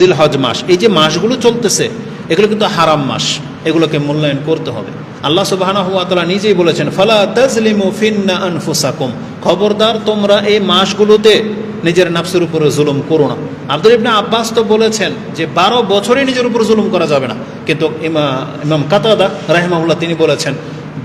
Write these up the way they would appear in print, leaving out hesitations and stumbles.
জিলহজ মাস, এই যে মাসগুলো চলতেছে এগুলো কিন্তু হারাম মাস, এগুলোকে মূল্যায়ন করতে হবে। আল্লাহ সুবহানাহু ওয়া তাআলা নিজেই বলেছেন, ফালা তাজলিমু ফিন্না আনফুসাকুম, খবরদার তোমরা এই মাসগুলোতে নিজের নাফসের উপরে জুলুম করো না। আব্দুল ইবনে আব্বাস তো বলেছেন যে 12 বছরে নিজের উপর জুলুম করা যাবে না, কিন্তু ইমাম কাতাদা রাহিমাহুল্লাহ তিনি বলেছেন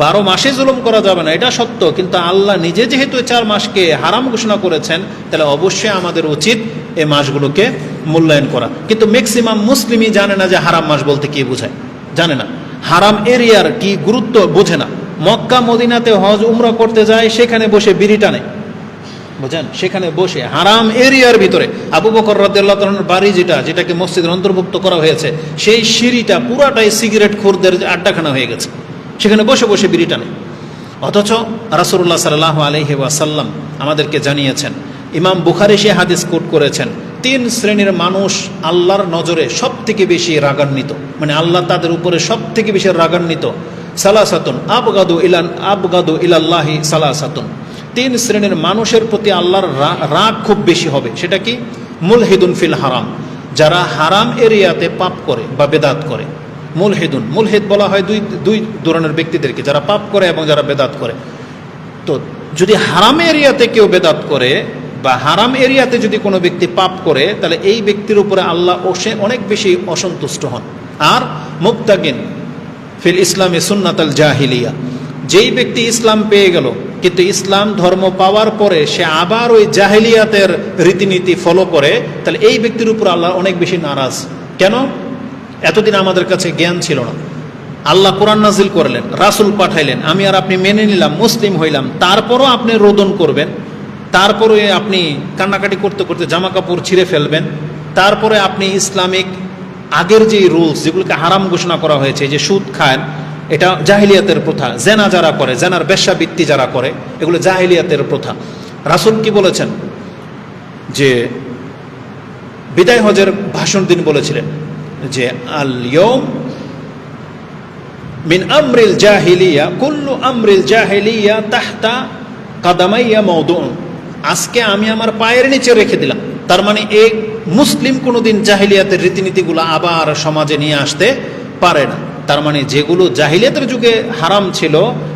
12 মাসে জুলুম করা যাবে না, এটা সত্য, কিন্তু আল্লাহ নিজে যেহেতু 4 মাসকে হারাম ঘোষণা করেছেন, তাহলে অবশ্যই আমাদের উচিত এই মাসগুলোকে মূল্যায়ন করা। কিন্তু ম্যাক্সিমাম মুসলিমই জানে না যে হারাম মাস বলতে কি বোঝায়, জানে না। হারাম এরিয়ার কি গুরুত্ব বোঝে না। মক্কা মদিনাতে হজ উমরা করতে যায়, সেখানে বসে বিড়ি টানে, বুঝেন, সেখানে বসে হারাম এরিয়ার ভিতরে। আবু বকর রাদিয়াল্লাহু তাআলার বাড়ি যেটাকে মসজিদের অন্তর্ভুক্ত করা হয়েছে, সেই সিঁড়িটা পুরাটাই সিগারেট খোরদের আড্ডাখানা হয়ে গেছে, সেখানে বসে বসে বিড়ি টানে। অথচ রাসূলুল্লাহ সাল্লাল্লাহু আলাইহি ওয়াসাল্লাম আমাদেরকে জানিয়েছেন, ইমাম বুখারী সে হাদিস কোট করেছেন, 3 শ্রেণীর মানুষ আল্লাহর নজরে সব থেকে বেশি রাগান্বিত, মানে আল্লাহ তাদের উপরে সব থেকে বেশি রাগান্বিত। সালাসাতুন আবগাদু ইলাল্লাহি সালাসাতুন, 3 শ্রেণীর মানুষের প্রতি আল্লাহর রাগ খুব বেশি হবে। সেটা কি? মুলহিদুন ফিল হারাম, যারা হারাম এরিয়াতে পাপ করে বা বেদাত করে। মুলহিদ বলা হয় দুই ধরনের ব্যক্তিদেরকে, যারা পাপ করে এবং যারা বেদাত করে। তো যদি হারাম এরিয়াতে কেউ বেদাত করে বা হারাম এরিয়াতে যদি কোনো ব্যক্তি পাপ করে, তাহলে এই ব্যক্তির উপরে আল্লাহ অনেক বেশি অসন্তুষ্ট হন। আর মুবতাগিন ফিল ইসলামে সুন্নাতাল জাহিলিয়া, যেই ব্যক্তি ইসলাম পেয়ে গেল কিন্তু ইসলাম ধর্ম পাওয়ার পরে সে আবার ওই জাহিলিয়াতের রীতিনীতি ফলো করে, তাহলে এই ব্যক্তির উপর আল্লাহ অনেক বেশি নারাজ। কেন? এতদিন আমাদের কাছে জ্ঞান ছিল না, আল্লাহ কোরআন নাজিল করলেন, রাসূল পাঠাইলেন, আমি আর আপনি মেনে নিলাম, মুসলিম হইলাম, তারপরও আপনি রোদন করবেন, তারপরে আপনি কান্নাকাটি করতে করতে জামা কাপড় ছিঁড়ে ফেলবেন, তারপরে আপনি ইসলামিক আগের যে রুলস যেগুলোকে হারাম ঘোষণা করা হয়েছে, যে সুদ খান, এটা জাহিলিয়াতের প্রথা, জেনা যারা করে, জেনার বেশ্যাবৃত্তি যারা করে, এগুলো জাহিলিয়াতের প্রথা। রাসূল কি বলেছেন? যে বিদায় হজের ভাষণ দিন বলেছিলেন যে আল ইয়ৌম মিন আমরিল জাহিলিয়া কুল্লু আমরিল জাহিলিয়া তাহতা কাদামাইয়া মাওদুউন, আজকে আমি আমার পায়ের নিচে রেখে দিলাম। তার মানে এই মুসলিম কোনোদিন জাহিলিয়াতের রীতিনীতিগুলো আবার সমাজে নিয়ে আসতে পারে না। তার মানে যেগুলো জাহিলিয়াতের যুগে হারাম ছিল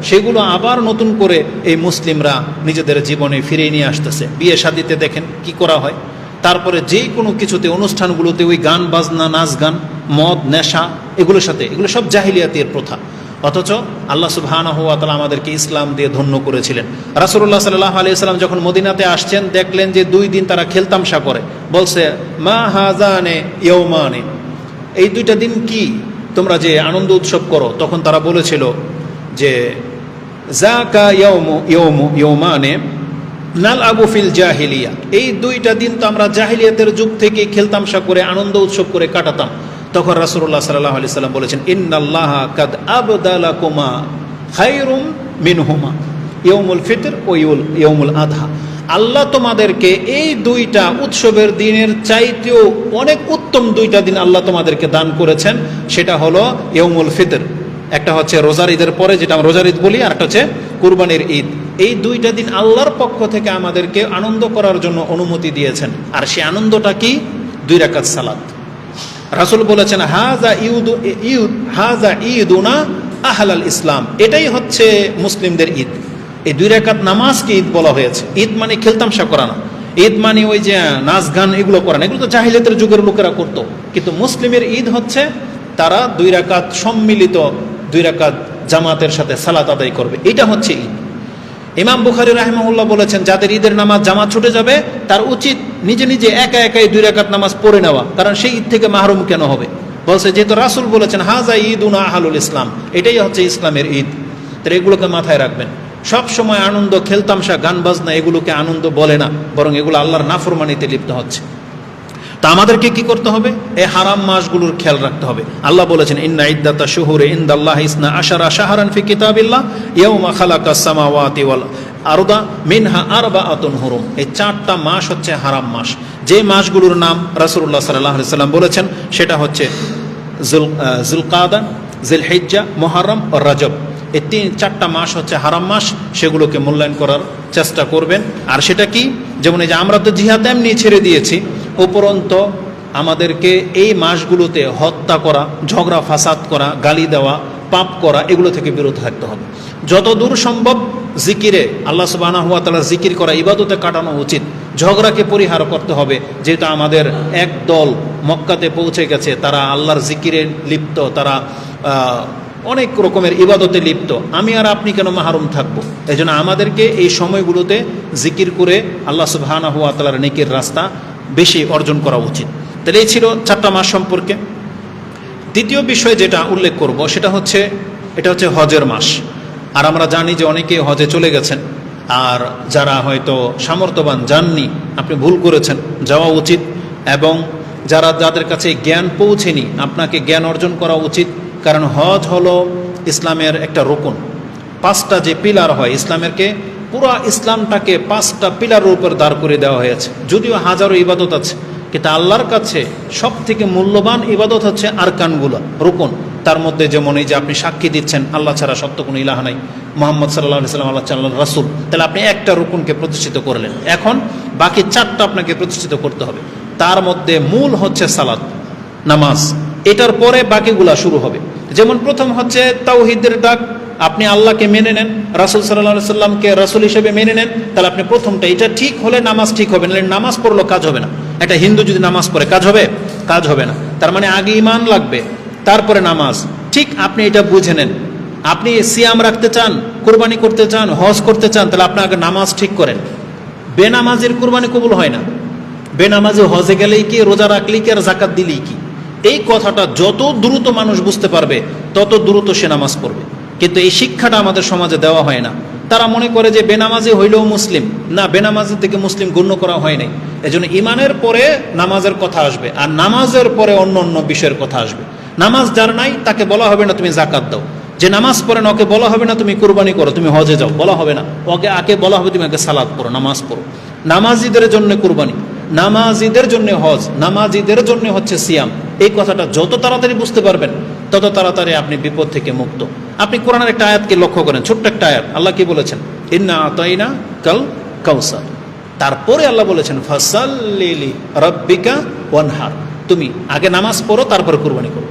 সেগুলো আবার নতুন করে এই মুসলিমরা নিজেদের জীবনে ফিরিয়ে নিয়ে আসতেছে। বিয়ে শাদিতে দেখেন কি করা হয়, তারপরে যে কোনো কিছুতে অনুষ্ঠানগুলোতে ওই গান বাজনা, নাচ গান, মদ, নেশা, এগুলোর সাথে এগুলো সব জাহিলিয়াতের প্রথা। অথচ আল্লাহ সুবহানাহু ওয়া তাআলা আমাদেরকে ইসলাম দিয়ে ধন্য করেছিলেন। রাসূলুল্লাহ সাল্লাল্লাহু আলাইহি ওয়াসাল্লাম যখন মদিনাতে আসছেন, দেখলেন যে 2 দিন তারা খেলতামশা করে, বলছে মা হাজানে ইয়াউমানে, এই 2টা দিন কি তোমরা যে আনন্দ উৎসব করো? তখন তারা বলেছিল যে যাকা ইয়াউমানে নালআবু ফিল জাহিলিয়া, এই 2টা দিন তো আমরা জাহিলিয়াতের যুগ থেকে খেলতামশা করে আনন্দ উৎসব করে কাটাতাম। তখন রাসূলুল্লাহ সাল্লাল্লাহু আলাইহি ওয়াসাল্লাম বলেছেন, ইন্নাল্লাহা কাদ আবদালাকুমা খায়রুম মিনহুমা ইয়াউমুল ফিতর ও ইয়াউমুল আযহা, আল্লাহ তোমাদেরকে এই 2টা উৎসবের দিনের চাইতেও অনেক উত্তম 2টা দিন আল্লাহ তোমাদেরকে দান করেছেন। সেটা হলো ইয়াউমুল ফিতর, একটা হচ্ছে রোজার ঈদের পরে যেটা আমরা রোজার ঈদ বলি, আর একটা হচ্ছে কুরবানির ঈদ। এই 2টা দিন আল্লাহর পক্ষ থেকে আমাদেরকে আনন্দ করার জন্য অনুমতি দিয়েছেন। আর সেই আনন্দটা কি? 2 রাকাত সালাত। রাসূল বলেছেন হাজা ঈদুনা আহলাল ইসলাম, এটাই হচ্ছে মুসলিমদের ঈদ। এই 2 রাকাত নামাজকে ঈদ বলা হয়েছে। ঈদ মানে খেলতামশা করা না, ঈদ মানে ওই যে নাচ গান এগুলো করা না, এগুলো তো জাহিলিয়াতের যুগের লোকেরা করতো। কিন্তু মুসলিমের ঈদ হচ্ছে তারা 2 রাকাত সম্মিলিত 2 রাকাত জামাতের সাথে সালাত আদায় করবে, এটা হচ্ছে ঈদ। ইমাম বুখারী রাহিমাহুল্লাহ বলেছেন, যাদের ঈদের নামাজ জামাত ছুটে যাবে তার উচিত নিজে নিজে একা একাই 2 রাকাত নামাজ পড়ে নেওয়া, কারণ সেই ঈদ থেকে মাহরুম কেন হবে? বলছে যেহেতু রাসূল বলেছেন হাজা ঈদুনা আহলুল ইসলাম, এটাই হচ্ছে ইসলামের ঈদ। তাহলে এগুলোকে মাথায় রাখবেন। সব সময় আনন্দ, খেলতামশা, গান বাজনা এগুলোকে আনন্দ বলে না, বরং এগুলো আল্লাহর নাফরমানিতে লিপ্ত হচ্ছে। তা আমাদেরকে কি করতে হবে? এই হারাম মাসগুলোর খেয়াল রাখতে হবে। আল্লাহ বলেছেন, ইন্না ইদ্দাতা শুহুরি ইনদাল্লাহি 12 শাহরান ফি কিতাবিল্লাহ ইয়াউমা খালাকাস সামাওয়াতি ওয়াল আরদা মিনহা আরবাআতুন হুরুম, এই 4টা মাস হচ্ছে হারাম মাস। যে মাসগুলোর নাম রাসূলুল্লাহ সাল্লাল্লাহু আলাইহি ওয়াসাল্লাম বলেছেন সেটা হচ্ছে যুলকাদা, জিলহিজ্জা, মুহররম ও রজব। এই 4টা মাস হচ্ছে হারাম মাস, সেগুলোকে মূল্যায়ন করার চেষ্টা করবেন। আর সেটা কি? যেমন এই যে আমরা তো জিহাদ এমনি ছেড়ে দিয়েছি, উপরন্ত আমাদেরকে এই মাসগুলোতে হত্যা করা, ঝগড়া ফাসাদ করা, গালি দেওয়া, পাপ করা, এগুলো থেকে বিরত থাকতে হবে। যত দূর সম্ভব জিকিরে, আল্লাহ সুবহানাহু ওয়া তাআলা জিকির করা, ইবাদতে কাটানো উচিত। ঝগড়াকে পরিহার করতে হবে, যেহেতু আমাদের এক দল মক্কাতে পৌঁছে গেছে, তারা আল্লাহর জিকিরে লিপ্ত, তারা অনেক রকমের ইবাদতে লিপ্ত। আমি আর আপনি কেন মাহরুম থাকবো? এই জন্য আমাদেরকে এই সময়গুলোতে জিকির করে আল্লাহ সুবহানাহু ওয়া তাআলার নেকির রাস্তা বেশি অর্জন করা উচিত। তাহলে এই ছিল 4টা মাস সম্পর্কে। দ্বিতীয় বিষয় যেটা উল্লেখ করব সেটা হচ্ছে, এটা হচ্ছে হজের মাস। আর আমরা জানি যে অনেকে হজে চলে গেছেন, আর যারা হয়তো সামর্থ্যবান যাননি, আপনি ভুল করেছেন, যাওয়া উচিত। এবং যাদের কাছে জ্ঞান পৌঁছেনি, আপনাকে জ্ঞান অর্জন করা উচিত। কারণ হজ হলো ইসলামের একটা রুকন। 5টা যে পিলার হয় ইসলামেরকে, পুরো ইসলামটাকে 5টা পিলারের উপর দাঁড় করে দেওয়া হয়েছে। যদিও হাজারো ইবাদত আছে, কিন্তু আল্লাহর কাছে সব থেকে মূল্যবান ইবাদত হচ্ছে আরকানগুলো, রুকন। তার মধ্যে যেমন এই যে আপনি সাক্ষী দিচ্ছেন আল্লাহ ছাড়া সত্য কোনো ইলাহ নাই, মুহাম্মদ সাল্লাল্লাহু আলাইহি ওয়াসাল্লাম আল্লাহ রাসূল, তাহলে আপনি একটা রুকনকে প্রতিষ্ঠিত করলেন। এখন বাকি 4টা আপনাকে প্রতিষ্ঠিত করতে হবে। তার মধ্যে মূল হচ্ছে সালাত, নামাজ। এটার পরে বাকিগুলা শুরু হবে। যেমন প্রথম হচ্ছে তাওহীদের ডাক, আপনি আল্লাহকে মেনে নেন, রাসূল সাল্লাল্লাহু আলাইহি ওয়াসাল্লামকে রাসূল হিসেবে মেনে নেন, তাহলে আপনি প্রথমটা, এটা ঠিক হলে নামাজ ঠিক হবে, নাহলে নামাজ পড়লেও কাজ হবে না। একটা হিন্দু যদি নামাজ পড়ে কাজ হবে? কাজ হবে না। তার মানে আগে ঈমান লাগবে, তারপরে নামাজ। ঠিক আপনি এটা বুঝে নেন। আপনি সিয়াম রাখতে চান, কুরবানি করতে চান, হজ করতে চান, তাহলে আপনি আগে নামাজ ঠিক করেন। বেনামাজের কুরবানি কবুল হয় না। বেনামাজে হজে গেলেই কি, রোজা রাখলেই কি, আর জাকাত দিলেই কি? এই কথাটা যত দ্রুত মানুষ বুঝতে পারবে তত দ্রুত সে নামাজ পড়বে। কিন্তু এই শিক্ষাটা আমাদের সমাজে দেওয়া হয় না। তারা মনে করে যে বেনামাজি হইলেও মুসলিম। না, বেনামাজির থেকে মুসলিম গণ্য করা হয় নাই। এজন্য ইমানের পরে নামাজের কথা আসবে, আর নামাজের পরে অন্য অন্য বিষয়ের কথা আসবে। নামাজ যার নাই তাকে বলা হবে না তুমি জাকাত দাও। যে নামাজ পড়ে না ওকে বলা হবে না তুমি কুরবানি করো, তুমি হজে যাও, বলা হবে না। আগে বলা হবে তুমি আগে সালাত পড়ো, নামাজ পড়ো। নামাজিদের জন্য কুরবানি, নামাজিদের জন্য হজ, নামাজিদের জন্য হচ্ছে সিয়াম। এই কথাটা যত তাড়াতাড়ি বুঝতে পারবেন তত তাড়াতাড়ি আপনি বিপদ থেকে মুক্ত। আপনি কোরআনের একটা আয়াতকে লক্ষ্য করেন, ছোট্ট একটা আয়াত। আল্লাহ কি বলেছেন? ইন্না আতাইনা কাল কাউসার। তারপরে আল্লাহ বলেছেন ফাসাল্লি লিরাব্বিকা ওয়ানহার। তুমি আগে নামাজ পড়ো, তারপর কুরবানি করো।